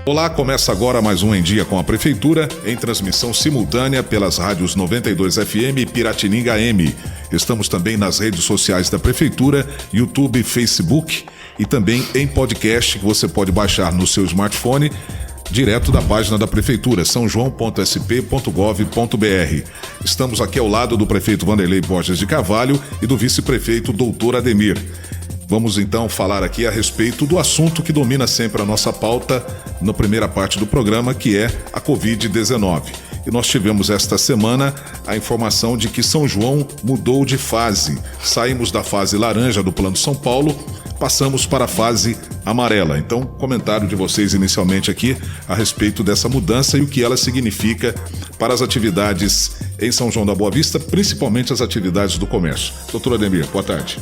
Olá, começa agora mais um Em Dia com a Prefeitura, em transmissão simultânea pelas rádios 92 FM e Piratininga AM. Estamos também nas redes sociais da Prefeitura, YouTube, Facebook e também em podcast que você pode baixar no seu smartphone direto da página da Prefeitura, sãojoão.sp.gov.br. Estamos aqui ao lado do prefeito Vanderlei Borges de Carvalho e do vice-prefeito Doutor Ademir. Vamos então falar aqui a respeito do assunto que domina sempre a nossa pauta na primeira parte do programa, que é a Covid-19. E nós tivemos esta semana a informação de que São João mudou de fase. Saímos da fase laranja do Plano São Paulo, passamos para a fase amarela. Então, comentário de vocês inicialmente aqui a respeito dessa mudança e o que ela significa para as atividades em São João da Boa Vista, principalmente as atividades do comércio. Doutor Ademir, boa tarde.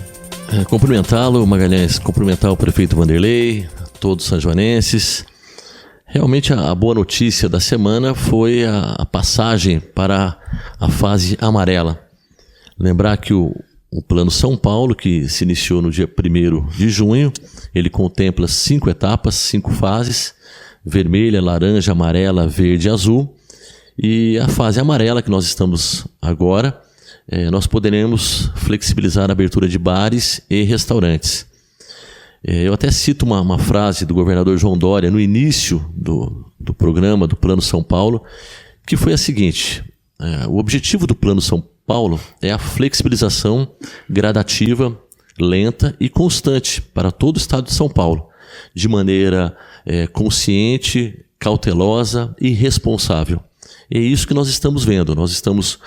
Cumprimentá-lo, Magalhães, cumprimentar o prefeito Vanderlei, todos os sanjoanenses. Realmente a boa notícia da semana foi a passagem para a fase amarela. Lembrar que o Plano São Paulo, que se iniciou no dia 1º de junho, ele contempla 5 etapas, 5 fases: vermelha, laranja, amarela, verde e azul. E a fase amarela que nós estamos agora, nós poderemos flexibilizar a abertura de bares e restaurantes. Eu até cito uma frase do governador João Dória no início do programa do Plano São Paulo, que foi a seguinte: o objetivo do Plano São Paulo é a flexibilização gradativa, lenta e constante para todo o estado de São Paulo, de maneira consciente, cautelosa e responsável. É isso que nós estamos vendo. Nós estamos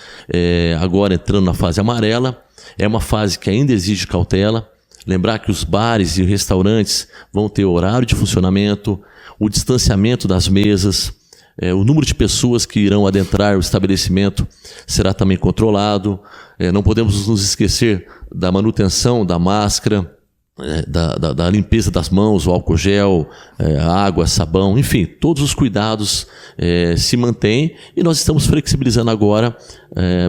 agora entrando na fase amarela. É uma fase que ainda exige cautela. Lembrar que os bares e restaurantes vão ter horário de funcionamento, o distanciamento das mesas, o número de pessoas que irão adentrar o estabelecimento será também controlado. Não podemos nos esquecer da manutenção da máscara, da limpeza das mãos, o álcool gel, água, sabão, enfim, todos os cuidados se mantêm, e nós estamos flexibilizando agora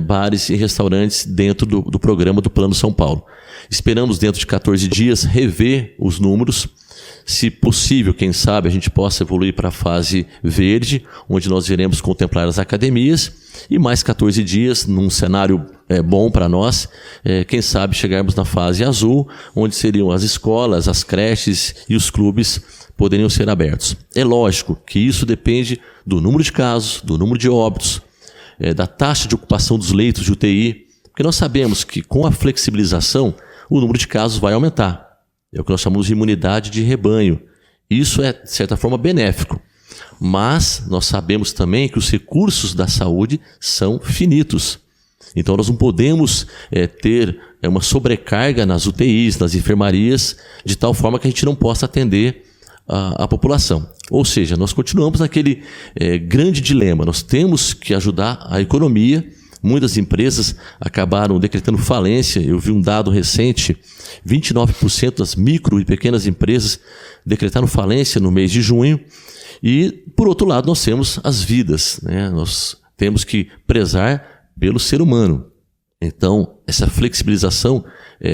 bares e restaurantes dentro do programa do Plano São Paulo. Esperamos dentro de 14 dias rever os números. Se possível, quem sabe, a gente possa evoluir para a fase verde, onde nós iremos contemplar as academias, e mais 14 dias, num cenário bom para nós, quem sabe chegarmos na fase azul, onde seriam as escolas, as creches e os clubes poderiam ser abertos. É lógico que isso depende do número de casos, do número de óbitos, da taxa de ocupação dos leitos de UTI, porque nós sabemos que com a flexibilização o número de casos vai aumentar. É o que nós chamamos de imunidade de rebanho. Isso é, de certa forma, benéfico. Mas nós sabemos também que os recursos da saúde são finitos. Então nós não podemos ter uma sobrecarga nas UTIs, nas enfermarias, de tal forma que a gente não possa atender a população. Ou seja, nós continuamos naquele grande dilema. Nós temos que ajudar a economia. Muitas empresas acabaram decretando falência. Eu vi um dado recente: 29% das micro e pequenas empresas decretaram falência no mês de junho. E, por outro lado, nós temos as vidas, né? Nós temos que prezar pelo ser humano. Então, essa flexibilização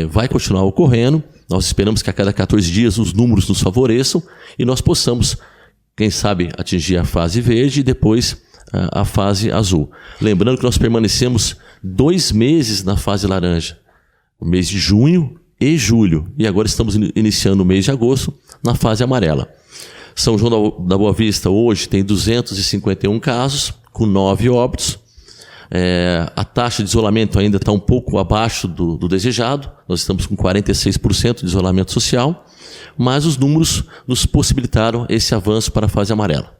vai continuar ocorrendo. Nós esperamos que a cada 14 dias os números nos favoreçam e nós possamos, quem sabe, atingir a fase verde e depois a fase azul. Lembrando que nós permanecemos 2 meses na fase laranja, o mês de junho e julho, e agora estamos iniciando o mês de agosto na fase amarela. São João da Boa Vista hoje tem 251 casos, com 9 óbitos. A taxa de isolamento ainda está um pouco abaixo do desejado, nós estamos com 46% de isolamento social, mas os números nos possibilitaram esse avanço para a fase amarela.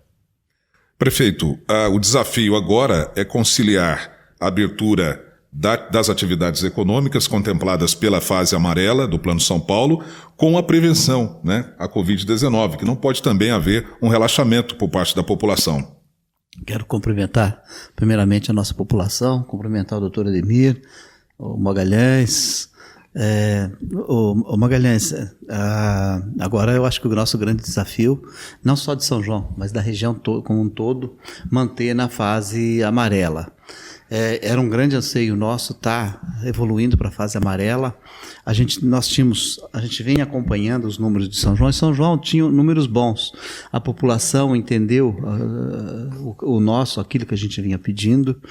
Prefeito, o desafio agora é conciliar a abertura das atividades econômicas contempladas pela fase amarela do Plano São Paulo com a prevenção, né, a Covid-19, que não pode também haver um relaxamento por parte da população. Quero cumprimentar primeiramente a nossa população, cumprimentar o doutor Ademir, o Magalhães. O Magalhães, agora eu acho que o nosso grande desafio, não só de São João, mas da região como um todo, manter na fase amarela. Era um grande anseio nosso estar evoluindo para a fase amarela. A gente vem acompanhando os números de São João, e São João tinha números bons. A população entendeu aquilo que a gente vinha pedindo,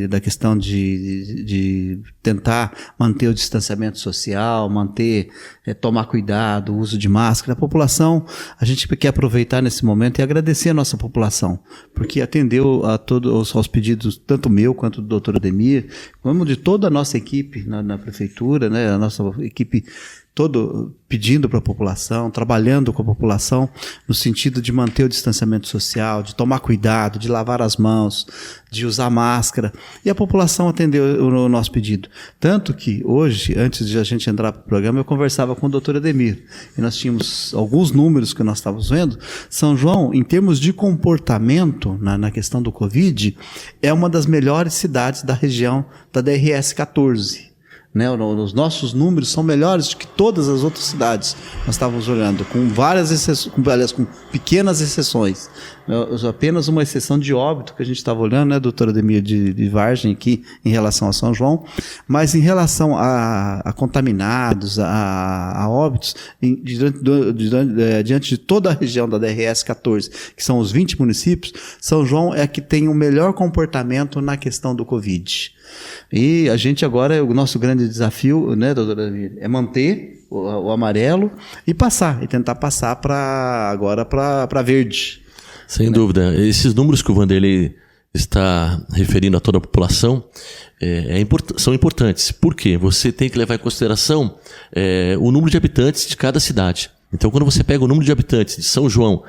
da questão de tentar manter o distanciamento social, tomar cuidado, o uso de máscara. A população, a gente quer aproveitar nesse momento e agradecer a nossa população, porque atendeu aos pedidos, tanto meu quanto do doutor Ademir, como de toda a nossa equipe na prefeitura, né? A nossa equipe todo pedindo para a população, trabalhando com a população no sentido de manter o distanciamento social, de tomar cuidado, de lavar as mãos, de usar máscara, e a população atendeu o nosso pedido. Tanto que hoje, antes de a gente entrar para o programa, eu conversava com o doutor Ademir, e nós tínhamos alguns números que nós estávamos vendo. São João, em termos de comportamento na questão do Covid, é uma das melhores cidades da região da DRS 14. Né, os nossos números são melhores do que todas as outras cidades. Nós estávamos olhando com várias exceções, com pequenas exceções. Apenas uma exceção de óbito que a gente estava olhando, né, doutora Ademir, de Vargem aqui em relação a São João, mas em relação a contaminados, a óbitos, diante de toda a região da DRS 14, que são os 20 municípios, São João é a que tem o melhor comportamento na questão do Covid. E a gente agora, o nosso grande desafio, né, doutora Ademir, é manter o amarelo e tentar passar agora para verde. Sem dúvida. Esses números que o Vanderlei está referindo a toda a população são importantes. Por quê? Você tem que levar em consideração o número de habitantes de cada cidade. Então, quando você pega o número de habitantes de São João,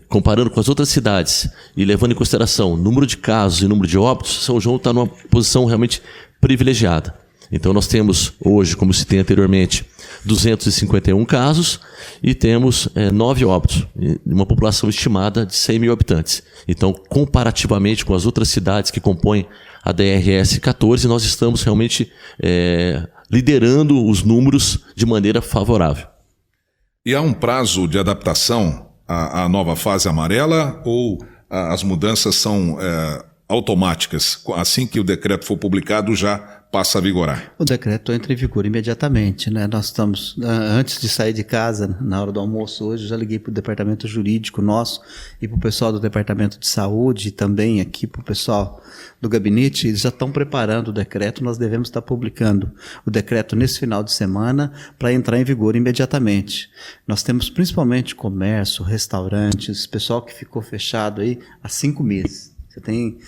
comparando com as outras cidades e levando em consideração o número de casos e o número de óbitos, São João está numa posição realmente privilegiada. Então, nós temos hoje, como se tem anteriormente, 251 casos e temos 9 óbitos, uma população estimada de 100 mil habitantes. Então, comparativamente com as outras cidades que compõem a DRS 14, nós estamos realmente liderando os números de maneira favorável. E há um prazo de adaptação à nova fase amarela ou as mudanças são automáticas? Assim que o decreto for publicado, já passa a vigorar? O decreto entra em vigor imediatamente, né? Nós estamos, antes de sair de casa, na hora do almoço hoje, eu já liguei para o departamento jurídico nosso e para o pessoal do departamento de saúde e também aqui para o pessoal do gabinete. Eles já estão preparando o decreto, nós devemos estar publicando o decreto nesse final de semana para entrar em vigor imediatamente. Nós temos principalmente comércio, restaurantes, pessoal que ficou fechado aí há 5 meses. Você tem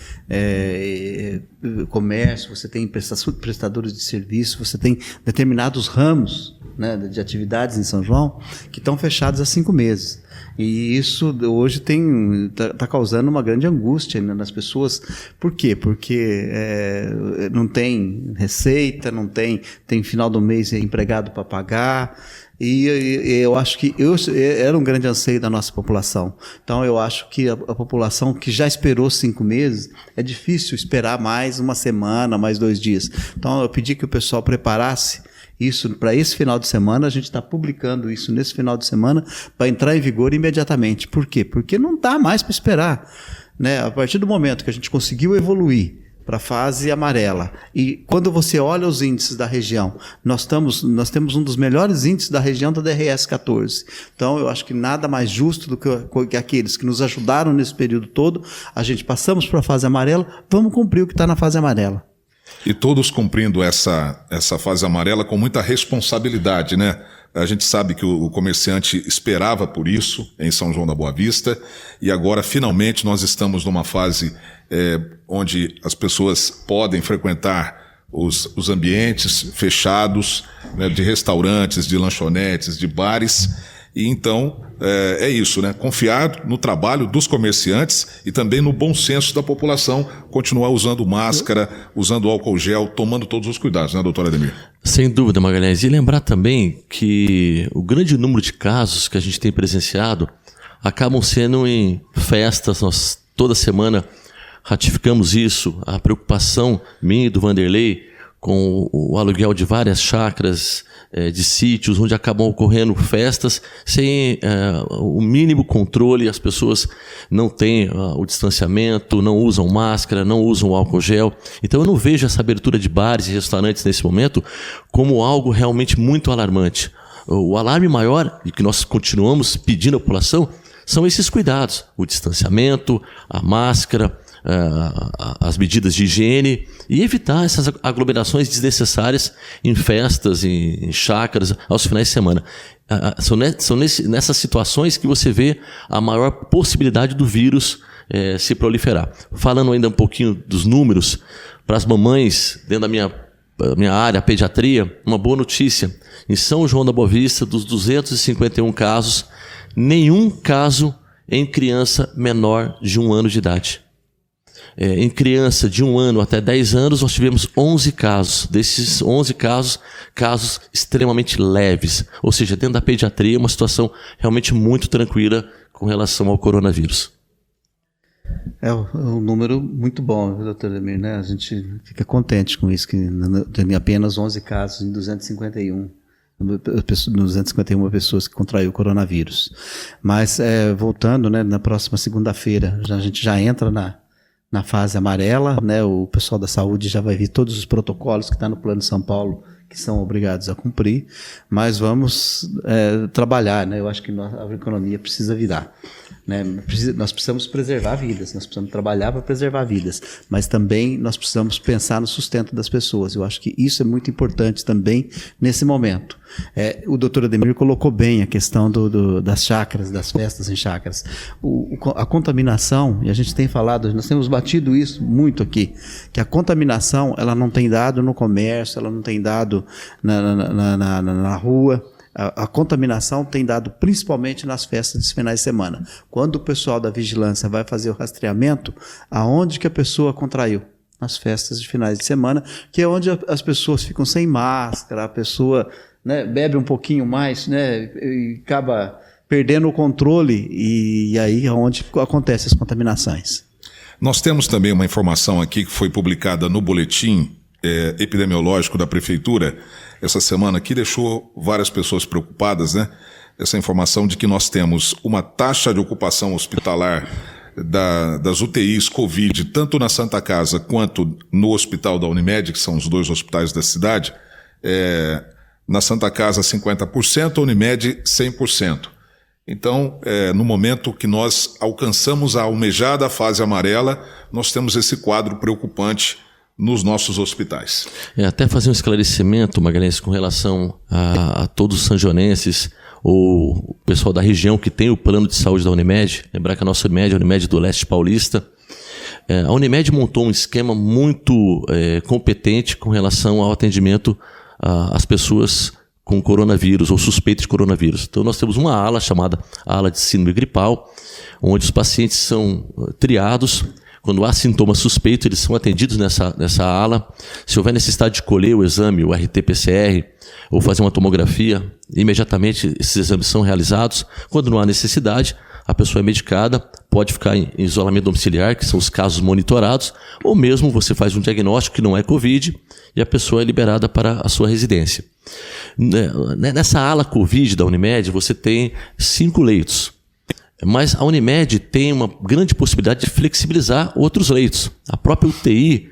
comércio, você tem prestadores de serviço, você tem determinados ramos, né, de atividades em São João que estão fechados há 5 meses. E isso hoje está causando uma grande angústia nas pessoas. Por quê? Porque não tem receita, não tem final do mês empregado para pagar. E eu acho que era um grande anseio da nossa população. Então eu acho que a população que já esperou 5 meses, é difícil esperar mais uma semana, mais 2 dias. Então eu pedi que o pessoal preparasse isso para esse final de semana. A gente está publicando isso nesse final de semana para entrar em vigor imediatamente. Por quê? Porque não dá mais para esperar, né? A partir do momento que a gente conseguiu evoluir para a fase amarela, e quando você olha os índices da região, nós temos um dos melhores índices da região da DRS 14. Então eu acho que nada mais justo do que aqueles que nos ajudaram nesse período todo. A gente passamos para a fase amarela, vamos cumprir o que está na fase amarela. E todos cumprindo essa fase amarela com muita responsabilidade, né? A gente sabe que o comerciante esperava por isso em São João da Boa Vista, e agora finalmente nós estamos numa fase onde as pessoas podem frequentar os ambientes fechados, né, de restaurantes, de lanchonetes, de bares. E então é isso, né? Confiar no trabalho dos comerciantes e também no bom senso da população, continuar usando máscara, usando álcool gel, tomando todos os cuidados, né, doutora Ademir? Sem dúvida, Magalhães. E lembrar também que o grande número de casos que a gente tem presenciado acabam sendo em festas. Nós toda semana ratificamos isso, a preocupação minha e do Vanderlei com o aluguel de várias chácaras, de sítios, onde acabam ocorrendo festas sem o mínimo controle, as pessoas não têm o distanciamento, não usam máscara, não usam álcool gel. Então eu não vejo essa abertura de bares e restaurantes nesse momento como algo realmente muito alarmante. O alarme maior, e que nós continuamos pedindo à população, são esses cuidados, o distanciamento, a máscara, as medidas de higiene e evitar essas aglomerações desnecessárias em festas, em chácaras, aos finais de semana. São nessas situações que você vê a maior possibilidade do vírus se proliferar. Falando ainda um pouquinho dos números, para as mamães, dentro da minha área, a pediatria, uma boa notícia. Em São João da Boa Vista, dos 251 casos, nenhum caso em criança menor de 1 ano de idade. Em criança de 1 ano até 10 anos, nós tivemos 11 casos. Desses 11 casos, casos extremamente leves. Ou seja, dentro da pediatria, uma situação realmente muito tranquila com relação ao coronavírus. É um número muito bom, doutor Ademir, né? A gente fica contente com isso, que tem apenas 11 casos em 251 pessoas que contraiu o coronavírus. Mas, voltando, né, na próxima segunda-feira, a gente já entra na fase amarela, né? O pessoal da saúde já vai ver todos os protocolos que está no Plano de São Paulo, que são obrigados a cumprir, mas vamos trabalhar, né? Eu acho que a economia precisa virar. Né? Nós precisamos preservar vidas, nós precisamos trabalhar para preservar vidas, mas também nós precisamos pensar no sustento das pessoas. Eu acho que isso é muito importante também nesse momento. O doutor Ademir colocou bem a questão das chácaras, das festas em chácaras. A contaminação, e a gente tem falado, nós temos batido isso muito aqui, que a contaminação ela não tem dado no comércio, ela não tem dado na rua. A contaminação tem dado principalmente nas festas de finais de semana. Quando o pessoal da vigilância vai fazer o rastreamento, aonde que a pessoa contraiu? Nas festas de finais de semana, que é onde as pessoas ficam sem máscara, a pessoa, né, bebe um pouquinho mais, né, e acaba perdendo o controle, e aí é onde acontecem as contaminações. Nós temos também uma informação aqui que foi publicada no boletim epidemiológico da Prefeitura essa semana, que deixou várias pessoas preocupadas, né? Essa informação de que nós temos uma taxa de ocupação hospitalar das UTIs Covid, tanto na Santa Casa quanto no Hospital da Unimed, que são os 2 hospitais da cidade. Na Santa Casa 50%, a Unimed 100%. Então, no momento que nós alcançamos a almejada fase amarela, nós temos esse quadro preocupante nos nossos hospitais. Até fazer um esclarecimento, Magalhães, com relação a todos os sanjonenses ou o pessoal da região que tem o plano de saúde da Unimed. Lembrar que a nossa Unimed é a Unimed do Leste Paulista. A Unimed montou um esquema muito competente com relação ao atendimento às pessoas com coronavírus ou suspeito de coronavírus. Então nós temos uma ala chamada ala de síndrome gripal, onde os pacientes são triados. Quando há sintomas suspeitos, eles são atendidos nessa ala. Se houver necessidade de colher o exame, o RT-PCR, ou fazer uma tomografia, imediatamente esses exames são realizados. Quando não há necessidade, a pessoa é medicada, pode ficar em isolamento domiciliar, que são os casos monitorados, ou mesmo você faz um diagnóstico que não é Covid e a pessoa é liberada para a sua residência. Nessa ala Covid da Unimed, você tem 5 leitos. Mas a Unimed tem uma grande possibilidade de flexibilizar outros leitos. A própria UTI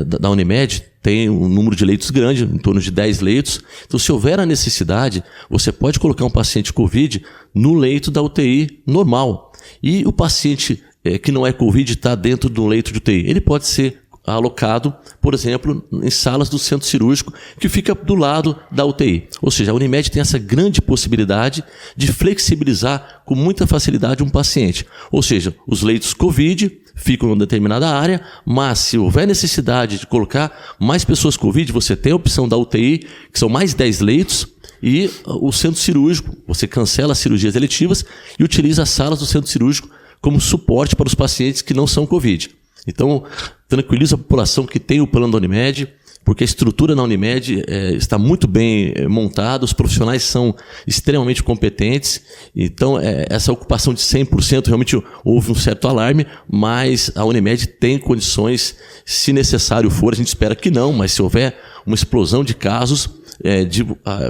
da Unimed tem um número de leitos grande, em torno de 10 leitos. Então, se houver a necessidade, você pode colocar um paciente COVID no leito da UTI normal. E o paciente que não é COVID está dentro do leito de UTI. Ele pode ser alocado, por exemplo, em salas do centro cirúrgico, que fica do lado da UTI. Ou seja, a Unimed tem essa grande possibilidade de flexibilizar com muita facilidade um paciente. Ou seja, os leitos COVID ficam em uma determinada área, mas se houver necessidade de colocar mais pessoas COVID, você tem a opção da UTI, que são mais 10 leitos, e o centro cirúrgico, você cancela as cirurgias eletivas e utiliza as salas do centro cirúrgico como suporte para os pacientes que não são COVID. Então, tranquiliza a população que tem o plano da Unimed, porque a estrutura na Unimed está muito bem montada, os profissionais são extremamente competentes. Então, essa ocupação de 100%, realmente houve um certo alarme, mas a Unimed tem condições, se necessário for, a gente espera que não, mas se houver uma explosão de casos de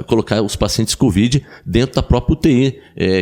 colocar os pacientes COVID dentro da própria UTI,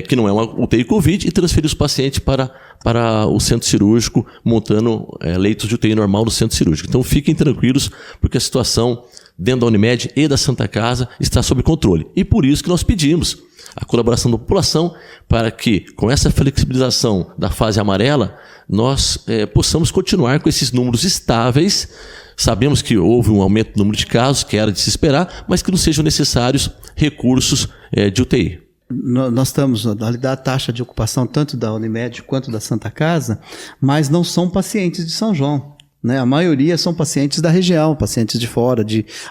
que não é uma UTI COVID, e transferir os pacientes para o centro cirúrgico, montando leitos de UTI normal no centro cirúrgico. Então fiquem tranquilos, porque a situação dentro da Unimed e da Santa Casa está sob controle. E por isso que nós pedimos a colaboração da população para que, com essa flexibilização da fase amarela, nós possamos continuar com esses números estáveis. Sabemos que houve um aumento no número de casos, que era de se esperar, mas que não sejam necessários recursos de UTI. Nós estamos, na realidade, a taxa de ocupação tanto da Unimed quanto da Santa Casa, mas não são pacientes de São João. Né? A maioria são pacientes da região, pacientes de fora,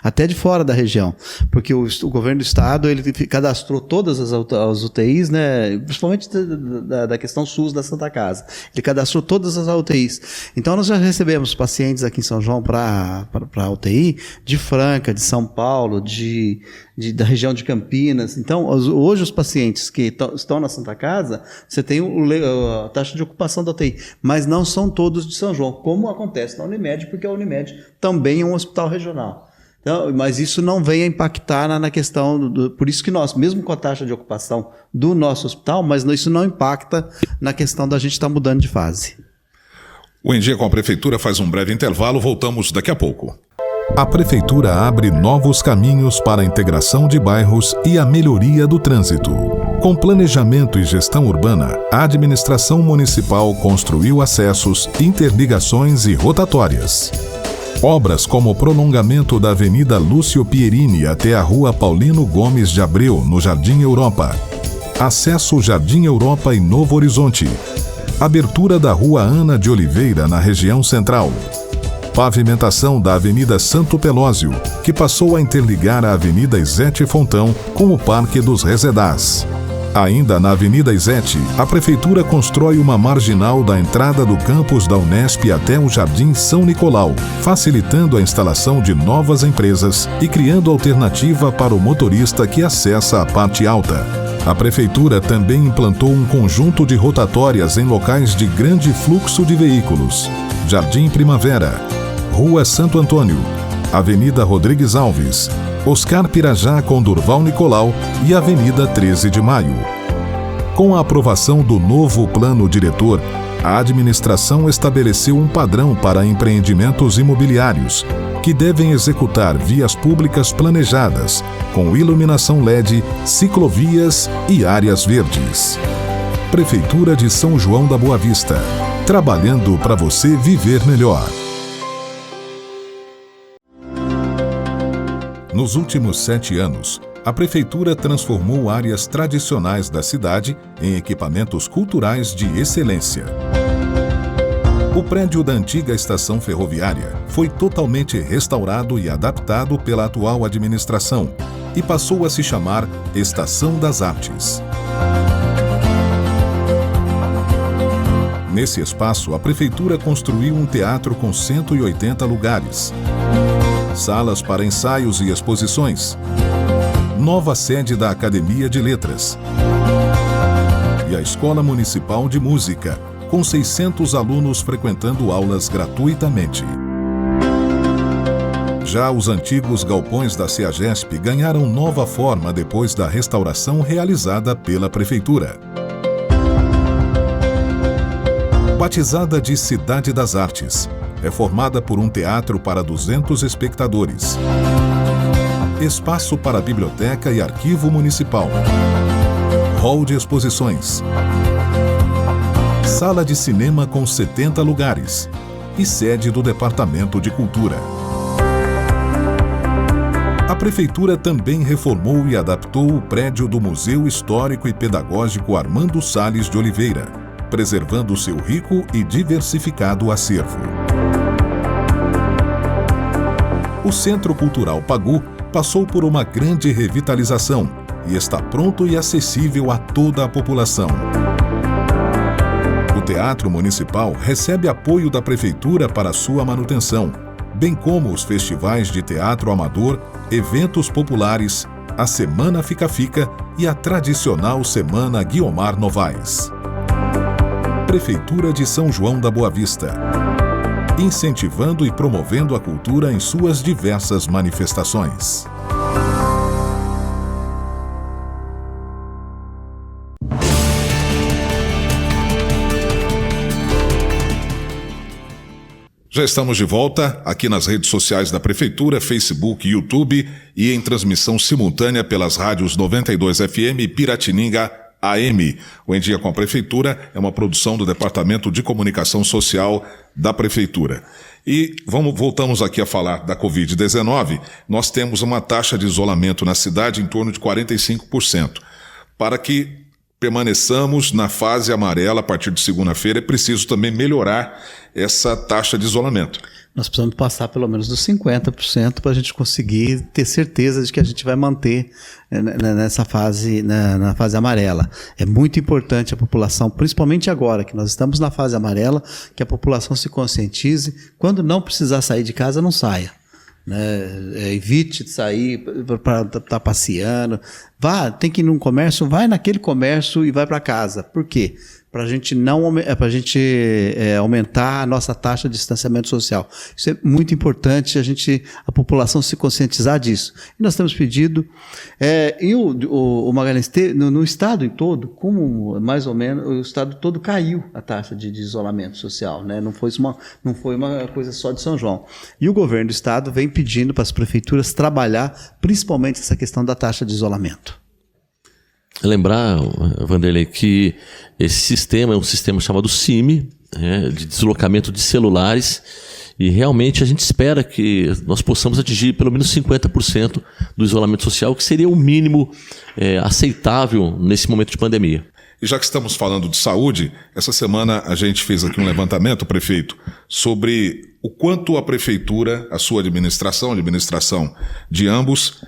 até de fora da região, porque o governo do estado ele cadastrou todas as UTIs, né? Principalmente da questão SUS da Santa Casa, ele cadastrou todas as UTIs. Então nós já recebemos pacientes aqui em São João para a UTI de Franca, de São Paulo, da região de Campinas. Então, hoje os pacientes que estão na Santa Casa, você tem a taxa de ocupação da UTI, mas não são todos de São João, como acontece na Unimed, porque a Unimed também é um hospital regional. Então, mas isso não vem a impactar na questão, por isso que nós, mesmo com a taxa de ocupação do nosso hospital, mas isso não impacta na questão da gente estar mudando de fase. O Em Dia com a Prefeitura faz um breve intervalo, voltamos daqui a pouco. A Prefeitura abre novos caminhos para a integração de bairros e a melhoria do trânsito. Com planejamento e gestão urbana, a administração municipal construiu acessos, interligações e rotatórias. Obras como o prolongamento da Avenida Lúcio Pierini até a Rua Paulino Gomes de Abreu, no Jardim Europa. Acesso Jardim Europa e Novo Horizonte. Abertura da Rua Ana de Oliveira, na região central. Pavimentação da Avenida Santo Pelósio, que passou a interligar a Avenida Izete Fontão com o Parque dos Resedás. Ainda na Avenida Izete, a Prefeitura constrói uma marginal da entrada do campus da Unesp até o Jardim São Nicolau, facilitando a instalação de novas empresas e criando alternativa para o motorista que acessa a parte alta. A Prefeitura também implantou um conjunto de rotatórias em locais de grande fluxo de veículos. Jardim Primavera, Rua Santo Antônio, Avenida Rodrigues Alves, Oscar Pirajá com Durval Nicolau e Avenida 13 de Maio. Com a aprovação do novo plano diretor, a administração estabeleceu um padrão para empreendimentos imobiliários, que devem executar vias públicas planejadas, com iluminação LED, ciclovias e áreas verdes. Prefeitura de São João da Boa Vista, trabalhando para você viver melhor. Nos últimos 7 anos, a Prefeitura transformou áreas tradicionais da cidade em equipamentos culturais de excelência. O prédio da antiga estação ferroviária foi totalmente restaurado e adaptado pela atual administração e passou a se chamar Estação das Artes. Nesse espaço, a Prefeitura construiu um teatro com 180 lugares, salas para ensaios e exposições, nova sede da Academia de Letras e a Escola Municipal de Música, com 600 alunos frequentando aulas gratuitamente. Já os antigos galpões da CEAGESP ganharam nova forma depois da restauração realizada pela Prefeitura. Batizada de Cidade das Artes, é formada por um teatro para 200 espectadores, espaço para biblioteca e arquivo municipal, hall de exposições, sala de cinema com 70 lugares e sede do Departamento de Cultura. A Prefeitura também reformou e adaptou o prédio do Museu Histórico e Pedagógico Armando Salles de Oliveira, preservando seu rico e diversificado acervo. O Centro Cultural Pagu passou por uma grande revitalização e está pronto e acessível a toda a população. O Teatro Municipal recebe apoio da Prefeitura para sua manutenção, bem como os festivais de teatro amador, eventos populares, a Semana Fica-Fica e a tradicional Semana Guiomar Novaes. Prefeitura de São João da Boa Vista. incentivando e promovendo a cultura em suas diversas manifestações. Já estamos de volta aqui nas redes sociais da Prefeitura, Facebook, YouTube e em transmissão simultânea pelas rádios 92 FM e Piratininga AM. O Em Dia com a Prefeitura é uma produção do Departamento de Comunicação Social da Prefeitura. E voltamos aqui a falar da Covid-19. Nós temos uma taxa de isolamento na cidade em torno de 45%. Para que permaneçamos na fase amarela a partir de segunda-feira, é preciso também melhorar essa taxa de isolamento. Nós precisamos passar pelo menos dos 50% para a gente conseguir ter certeza de que a gente vai manter nessa fase, na fase amarela. É muito importante a população, principalmente agora que nós estamos na fase amarela, que a população se conscientize. Quando não precisar sair de casa, não saia. Evite de sair para estar passeando. Tem que ir num comércio, vai naquele comércio e vai para casa. Por quê? Para a gente aumentar a nossa taxa de distanciamento social. Isso é muito importante, a população se conscientizar disso. E nós temos pedido, o Magalhães, no estado em todo, como mais ou menos, o estado todo caiu a taxa de isolamento social, né? Não foi uma coisa só de São João. E o governo do estado vem pedindo para as prefeituras trabalhar principalmente essa questão da taxa de isolamento. Lembrar, Vanderlei, que esse sistema é um sistema chamado CIMI, de deslocamento de celulares, e realmente a gente espera que nós possamos atingir pelo menos 50% do isolamento social, que seria o mínimo aceitável nesse momento de pandemia. E já que estamos falando de saúde, essa semana a gente fez aqui um levantamento, prefeito, sobre o quanto a prefeitura, a sua administração, a administração de ambos,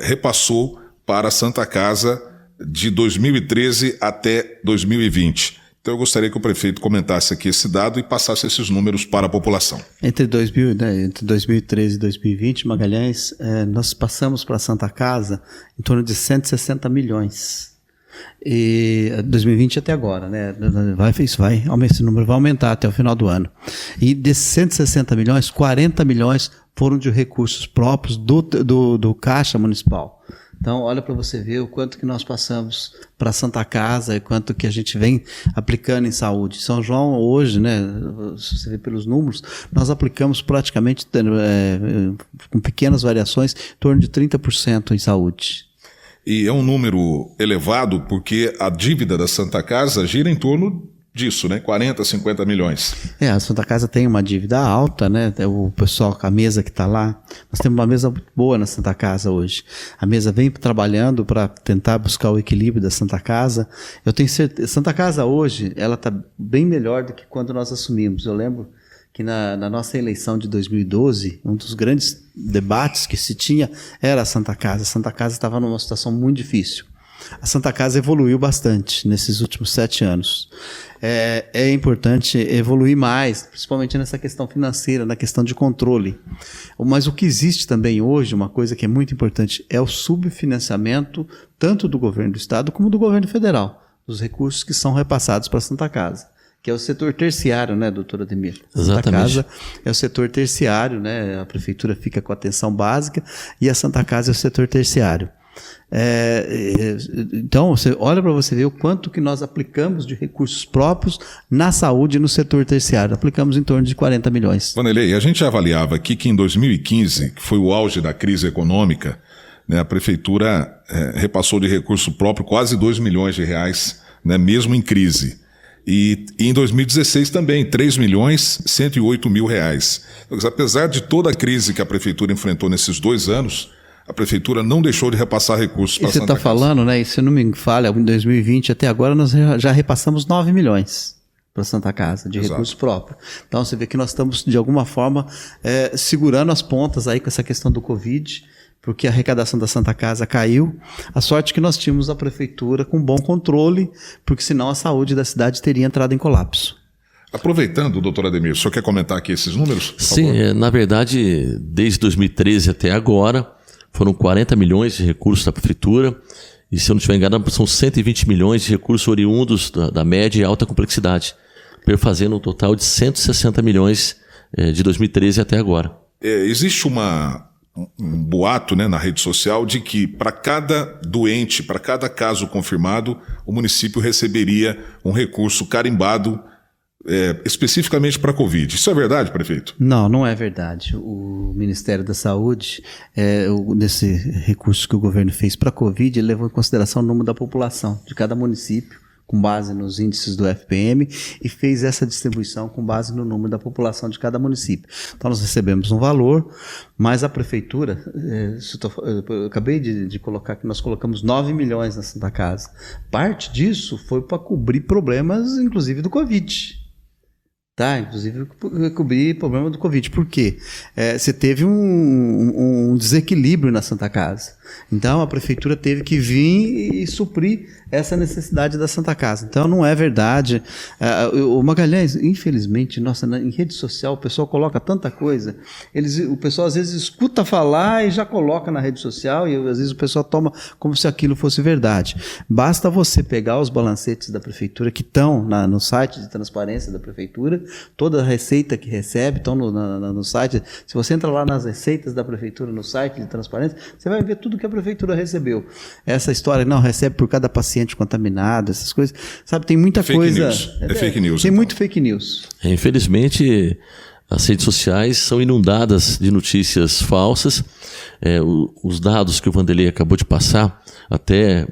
repassou para a Santa Casa de 2013 até 2020. Então eu gostaria que o prefeito comentasse aqui esse dado e passasse esses números para a população. Entre 2013 e 2020, Magalhães, nós passamos para a Santa Casa em torno de 160 milhões. E 2020 até agora, né? Esse número vai aumentar até o final do ano. E desses 160 milhões, 40 milhões foram de recursos próprios do Caixa Municipal. Então, olha para você ver o quanto que nós passamos para a Santa Casa e quanto que a gente vem aplicando em saúde. São João, hoje, né, se você vê pelos números, nós aplicamos praticamente, com pequenas variações, em torno de 30% em saúde. E é um número elevado porque a dívida da Santa Casa gira em torno disso, né? 40, 50 milhões. A Santa Casa tem uma dívida alta, né? O pessoal com a mesa que está lá, nós temos uma mesa muito boa na Santa Casa hoje. A mesa vem trabalhando para tentar buscar o equilíbrio da Santa Casa. Eu tenho certeza, Santa Casa hoje, ela está bem melhor do que quando nós assumimos. Eu lembro que na nossa eleição de 2012, um dos grandes debates que se tinha era a Santa Casa. A Santa Casa estava numa situação muito difícil. A Santa Casa evoluiu bastante nesses últimos 7 anos. É importante evoluir mais, principalmente nessa questão financeira, na questão de controle. Mas o que existe também hoje, uma coisa que é muito importante, é o subfinanciamento tanto do governo do estado como do governo federal, dos recursos que são repassados para a Santa Casa, que é o setor terciário, né, doutor Ademir? Exatamente. Santa Casa é o setor terciário, né? A prefeitura fica com a atenção básica e a Santa Casa é o setor terciário. Então, você olha para você ver o quanto que nós aplicamos de recursos próprios na saúde e no setor terciário. Aplicamos em torno de 40 milhões. Vanderlei, a gente avaliava aqui que em 2015, que foi o auge da crise econômica, né, a prefeitura repassou de recurso próprio quase 2 milhões de reais, né, mesmo em crise. E em 2016 também, 3 milhões 108 mil reais. Então, apesar de toda a crise que a prefeitura enfrentou nesses 2 anos, a prefeitura não deixou de repassar recursos para a Santa Casa. E você está falando, né? E se não me falha, em 2020 até agora nós já repassamos 9 milhões para a Santa Casa de recursos próprios. Então você vê que nós estamos, de alguma forma, segurando as pontas aí com essa questão do Covid, porque a arrecadação da Santa Casa caiu. A sorte que nós tínhamos a prefeitura com bom controle, porque senão a saúde da cidade teria entrado em colapso. Aproveitando, doutor Ademir, o senhor quer comentar aqui esses números? Sim, na verdade, desde 2013 até agora, foram 40 milhões de recursos da prefeitura, e se eu não estiver enganado, são 120 milhões de recursos oriundos da média e alta complexidade, perfazendo um total de 160 milhões de 2013 até agora. Existe um boato, né, na rede social de que para cada doente, para cada caso confirmado, o município receberia um recurso carimbado especificamente para a Covid. Isso é verdade, prefeito? Não, não é verdade. O Ministério da Saúde, nesse recurso que o governo fez para a Covid, ele levou em consideração o número da população de cada município, com base nos índices do FPM, e fez essa distribuição com base no número da população de cada município. Então nós recebemos um valor, mas a prefeitura, eu acabei de colocar que nós colocamos 9 milhões na Santa Casa. Parte disso foi para cobrir problemas, inclusive do Covid. Tá, inclusive cobrir problema do Covid. Por quê? Você teve um desequilíbrio na Santa Casa. Então a prefeitura teve que vir e suprir essa necessidade da Santa Casa. Então não é verdade. O Magalhães, infelizmente, em rede social o pessoal coloca tanta coisa. O pessoal às vezes escuta falar e já coloca na rede social, e às vezes o pessoal toma como se aquilo fosse verdade. Basta você pegar os balancetes da prefeitura que estão no site de transparência da prefeitura, toda a receita que recebe estão no site. Se você entra lá nas receitas da prefeitura no site de transparência, você vai ver tudo que a prefeitura recebeu. Essa história, não, recebe por cada paciente contaminado, essas coisas, sabe, tem muita coisa. É fake news. Tem então. muito fake news. Infelizmente, as redes sociais são inundadas de notícias falsas. Os dados que o Vanderlei acabou de passar, até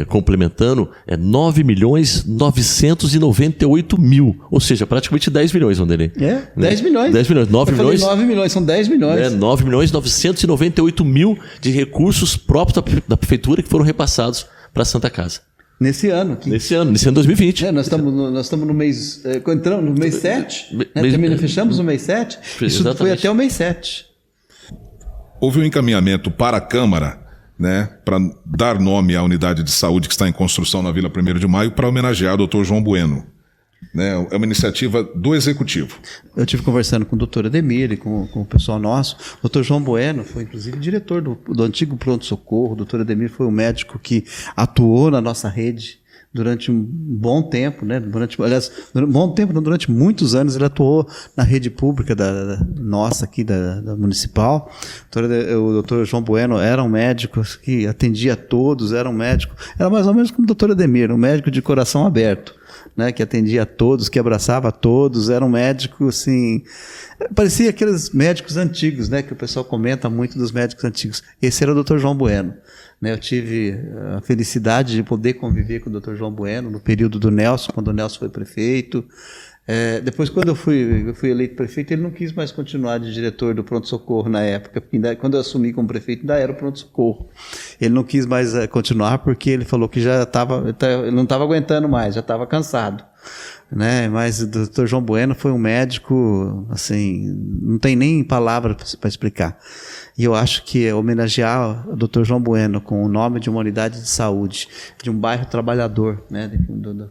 complementando, 9.998.000, ou seja, praticamente 10 milhões, Vanderlei. 10 milhões. 10 milhões, 9 milhões. 9 milhões, são 10 milhões. 9.998.000 de recursos próprios da prefeitura que foram repassados para a Santa Casa. Nesse ano. Nesse ano 2020. Nós estamos no mês. Entramos no mês 7. Fechamos no mês 7. Isso exatamente. foi até o mês 7. Houve um encaminhamento para a Câmara, né, para dar nome à unidade de saúde que está em construção na Vila 1º de Maio, para homenagear o Dr. João Bueno. Né, é uma iniciativa do Executivo. Eu estive conversando com o Dr. Ademir e com o pessoal nosso. O Dr. João Bueno foi, inclusive, diretor do antigo pronto-socorro. O Dr. Ademir foi um médico que atuou na nossa rede durante um bom tempo, né? Durante muitos anos ele atuou na rede pública nossa aqui, da municipal. O Dr. João Bueno era um médico que atendia a todos, era mais ou menos como o Dr. Ademir, um médico de coração aberto, né, que atendia a todos, que abraçava a todos, era um médico, assim, parecia aqueles médicos antigos, né, que o pessoal comenta muito dos médicos antigos. Esse era o Dr. João Bueno. Né, eu tive a felicidade de poder conviver com o Dr. João Bueno no período do Nelson, quando o Nelson foi prefeito. Depois, quando eu fui eleito prefeito, ele não quis mais continuar de diretor do pronto-socorro na época. Quando eu assumi como prefeito, ainda era o pronto-socorro. Ele não quis mais continuar porque ele falou que ele não estava aguentando mais, já estava cansado. Né? Mas o Dr. João Bueno foi um médico, assim, não tem nem palavra para explicar. E eu acho que homenagear o Dr. João Bueno com o nome de uma unidade de saúde, de um bairro trabalhador, né?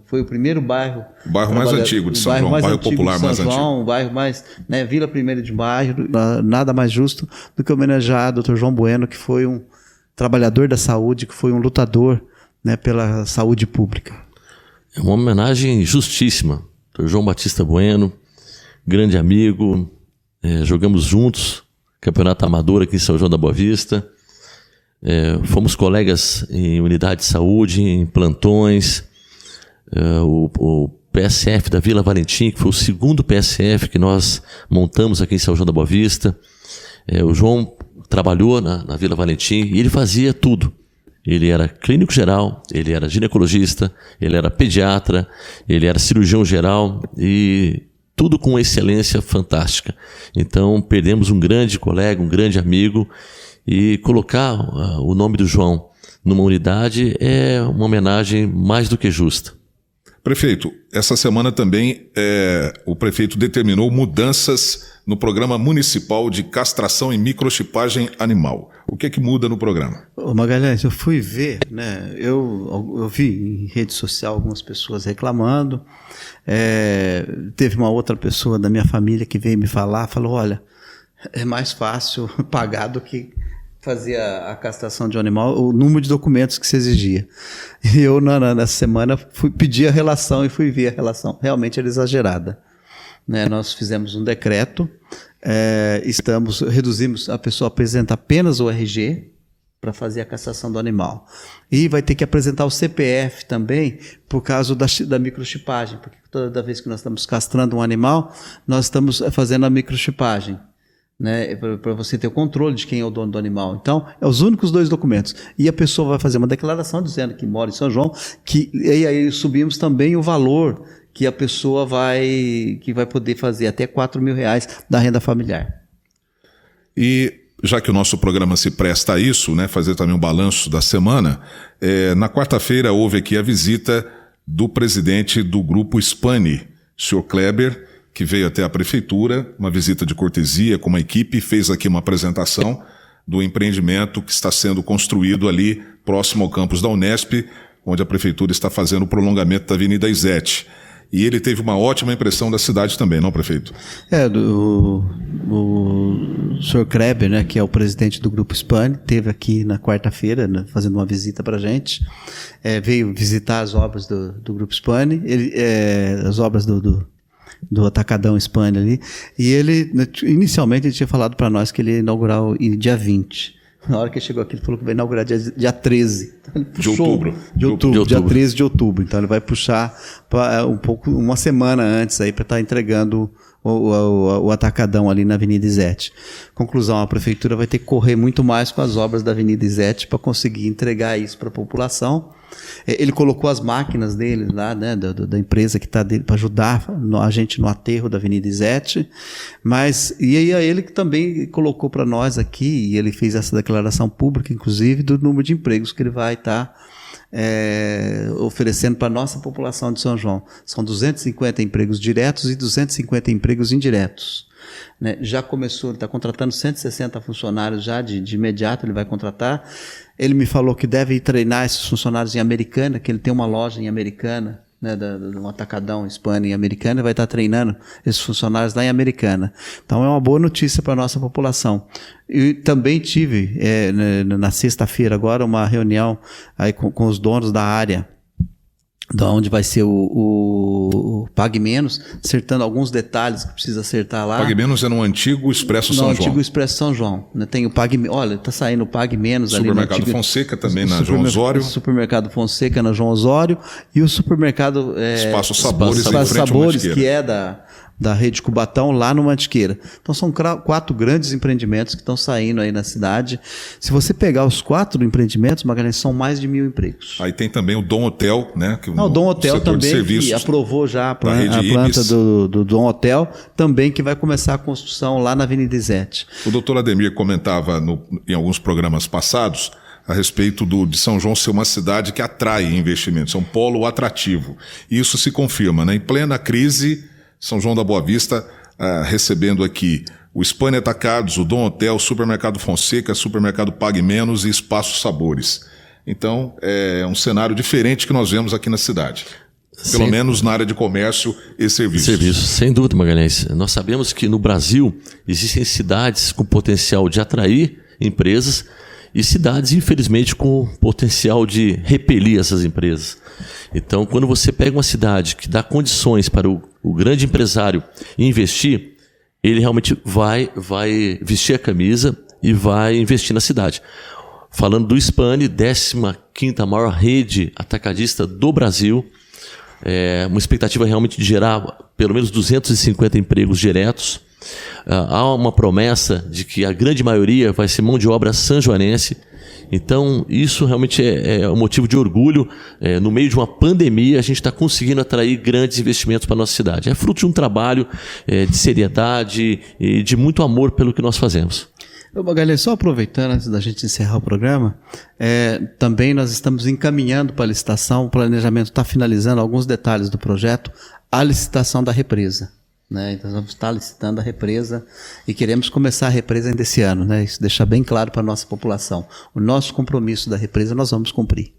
Foi o primeiro bairro... O bairro mais antigo de São João, o bairro popular mais antigo. O bairro mais... Né, Vila 1º de Maio, nada mais justo do que homenagear o Dr. João Bueno, que foi um trabalhador da saúde, que foi um lutador, né, pela saúde pública. É uma homenagem justíssima. Dr. João Batista Bueno, grande amigo, jogamos juntos campeonato amador aqui em São João da Boa Vista, fomos colegas em unidade de saúde, em plantões, o PSF da Vila Valentim, que foi o segundo PSF que nós montamos aqui em São João da Boa Vista. O João trabalhou na Vila Valentim e ele fazia tudo. Ele era clínico geral, ele era ginecologista, ele era pediatra, ele era cirurgião geral e tudo com excelência fantástica. Então perdemos um grande colega, um grande amigo, e colocar o nome do João numa unidade é uma homenagem mais do que justa. Prefeito, essa semana também o prefeito determinou mudanças no Programa Municipal de Castração e Microchipagem Animal. O que é que muda no programa? Ô Magalhães, eu fui ver, né? Eu vi em rede social algumas pessoas reclamando. Teve uma outra pessoa da minha família que veio me falar, falou, olha, é mais fácil pagar do que fazer a castração de um animal, o número de documentos que se exigia. E eu, nessa semana, fui pedir a relação e fui ver a relação. Realmente era exagerada. né, nós fizemos um decreto, reduzimos a pessoa apresenta apenas o RG para fazer a castração do animal. E vai ter que apresentar o CPF também, por causa da microchipagem, porque toda vez que nós estamos castrando um animal, nós estamos fazendo a microchipagem, né, para você ter o controle de quem é o dono do animal. Então, os únicos 2 documentos. E a pessoa vai fazer uma declaração dizendo que mora em São João, e aí subimos também o valor que a pessoa vai poder fazer até R$4.000 da renda familiar. E já que o nosso programa se presta a isso, né, fazer também um balanço da semana, na quarta-feira houve aqui a visita do presidente do Grupo Spani, Sr. Kleber, que veio até a prefeitura, uma visita de cortesia com uma equipe, fez aqui uma apresentação do empreendimento que está sendo construído ali próximo ao campus da Unesp, onde a prefeitura está fazendo o prolongamento da Avenida Izete. E ele teve uma ótima impressão da cidade também, não, prefeito? O Sr. Kleber, né, que é o presidente do Grupo Spani, esteve aqui na quarta-feira, né, fazendo uma visita para a gente. Veio visitar as obras do Grupo Spani, as obras do Atacadão Spani ali. E ele, inicialmente, ele tinha falado para nós que ele ia inaugurar dia 20. Na hora que ele chegou aqui, ele falou que vai inaugurar dia 13. Então, de outubro. Dia 13 de outubro. Então ele vai puxar uma semana antes aí para estar entregando o Atacadão ali na Avenida Izete. Conclusão, a prefeitura vai ter que correr muito mais com as obras da Avenida Izete para conseguir entregar isso para a população. Ele colocou as máquinas dele lá, né, da empresa que está dele, para ajudar a gente no aterro da Avenida Izete, e aí ele que também colocou para nós aqui, e ele fez essa declaração pública, inclusive, do número de empregos que ele vai estar oferecendo para a nossa população de São João. São 250 empregos diretos e 250 empregos indiretos. Né? Já começou, ele está contratando 160 funcionários já de imediato, ele vai contratar. Ele me falou que deve treinar esses funcionários em Americana, que ele tem uma loja em Americana, né, um Atacadão Spani em Americana, e vai estar treinando esses funcionários lá em Americana. Então é uma boa notícia para a nossa população. E também tive, na sexta-feira agora, uma reunião aí com os donos da área, da onde vai ser o Pague Menos, acertando alguns detalhes que precisa acertar lá. Pague Menos é no antigo Expresso São João. No antigo Expresso São João. Tem o Pague, olha, está saindo o Pague Menos ali no Supermercado Fonseca também na João Osório. O Supermercado Fonseca na João Osório e o supermercado Espaço Sabores, Espaço Sabores, que é da Rede Cubatão, lá no Mantiqueira. Então são 4 grandes empreendimentos que estão saindo aí na cidade. Se você pegar os 4 empreendimentos, Magalhães, são mais de 1.000 empregos. Aí tem também o Dom Hotel, né? O Dom Hotel também, que aprovou já a planta do Dom Hotel, também que vai começar a construção lá na Avenida Izete. O doutor Ademir comentava em alguns programas passados a respeito de São João ser uma cidade que atrai investimentos, é um polo atrativo. E isso se confirma, né? Em plena crise, São João da Boa Vista recebendo aqui o Spani Atacados, o Dom Hotel, o Supermercado Fonseca, Supermercado Pague Menos e Espaço Sabores. Então, é um cenário diferente que nós vemos aqui na cidade. Pelo menos na área de comércio e serviços. Sem dúvida, Magalhães. Nós sabemos que no Brasil existem cidades com potencial de atrair empresas e cidades, infelizmente, com potencial de repelir essas empresas. Então, quando você pega uma cidade que dá condições para o grande empresário investir, ele realmente vai vestir a camisa e vai investir na cidade. Falando do Spani, 15ª maior rede atacadista do Brasil, uma expectativa realmente de gerar pelo menos 250 empregos diretos. Há uma promessa de que a grande maioria vai ser mão de obra sanjoanense. Então, isso realmente é um motivo de orgulho. No meio de uma pandemia, a gente está conseguindo atrair grandes investimentos para a nossa cidade. É fruto de um trabalho de seriedade e de muito amor pelo que nós fazemos. Magalhães, só aproveitando, antes da gente encerrar o programa, também nós estamos encaminhando para a licitação, o planejamento está finalizando alguns detalhes do projeto, a licitação da represa. Né? Então, vamos estar licitando a represa e queremos começar a represa ainda esse ano. Né? Isso deixar bem claro para a nossa população. O nosso compromisso da represa nós vamos cumprir.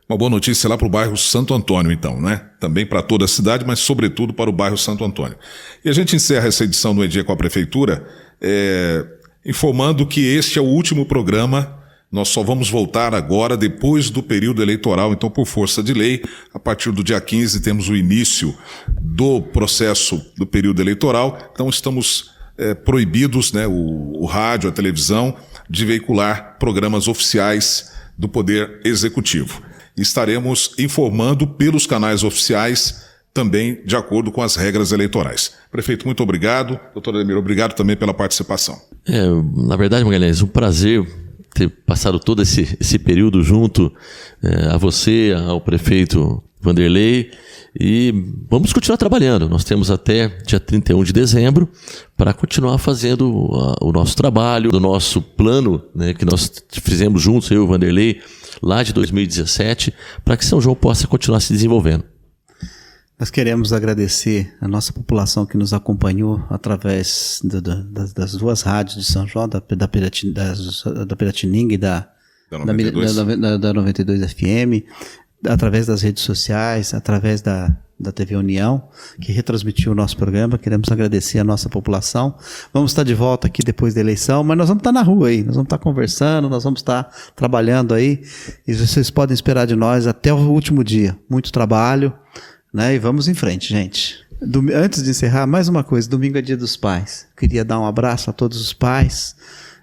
Uma boa notícia lá para o bairro Santo Antônio, então, né? Também para toda a cidade, mas sobretudo para o bairro Santo Antônio. E a gente encerra essa edição do Em Dia com a Prefeitura informando que este é o último programa Nós só vamos voltar agora depois do período eleitoral, então por força de lei, a partir do dia 15 temos o início do processo do período eleitoral, então estamos proibidos, né, o rádio, a televisão, de veicular programas oficiais do Poder Executivo. Estaremos informando pelos canais oficiais também de acordo com as regras eleitorais. Prefeito, muito obrigado. Doutor Ademir, obrigado também pela participação. Na verdade, Magalhães, um prazer ter passado todo esse período junto a você, ao prefeito Vanderlei, e vamos continuar trabalhando. Nós temos até dia 31 de dezembro para continuar fazendo o nosso trabalho, o nosso plano, né, que nós fizemos juntos, eu e o Vanderlei, lá de 2017, para que São João possa continuar se desenvolvendo. Nós queremos agradecer a nossa população que nos acompanhou através das duas rádios de São João, da Piratininga e da 92 FM, através das redes sociais, através da TV União, que retransmitiu o nosso programa. Queremos agradecer a nossa população. Vamos estar de volta aqui depois da eleição, mas nós vamos estar na rua aí, nós vamos estar conversando, nós vamos estar trabalhando aí, e vocês podem esperar de nós até o último dia. Muito trabalho, né? E vamos em frente, gente. Antes de encerrar, mais uma coisa, domingo é Dia dos Pais. Queria dar um abraço a todos os pais,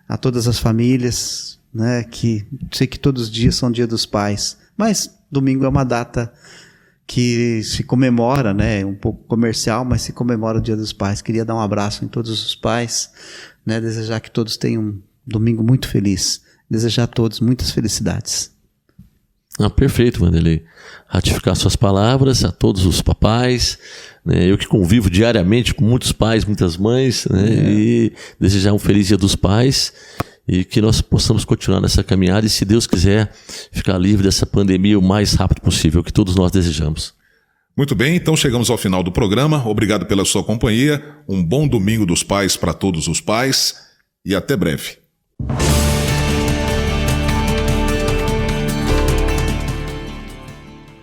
a todas as famílias, né? Que sei que todos os dias são Dia dos Pais, mas domingo é uma data que se comemora, né? Um pouco comercial, mas se comemora o Dia dos Pais. Queria dar um abraço em todos os pais, né? Desejar que todos tenham um domingo muito feliz. Desejar a todos muitas felicidades. Perfeito, Vanderlei. Ratificar suas palavras a todos os papais, né? Eu que convivo diariamente com muitos pais, muitas mães, né? E desejar um feliz Dia dos Pais e que nós possamos continuar nessa caminhada e, se Deus quiser, ficar livre dessa pandemia o mais rápido possível, que todos nós desejamos. Muito bem, então chegamos ao final do programa. Obrigado pela sua companhia. Um bom domingo dos pais para todos os pais e até breve.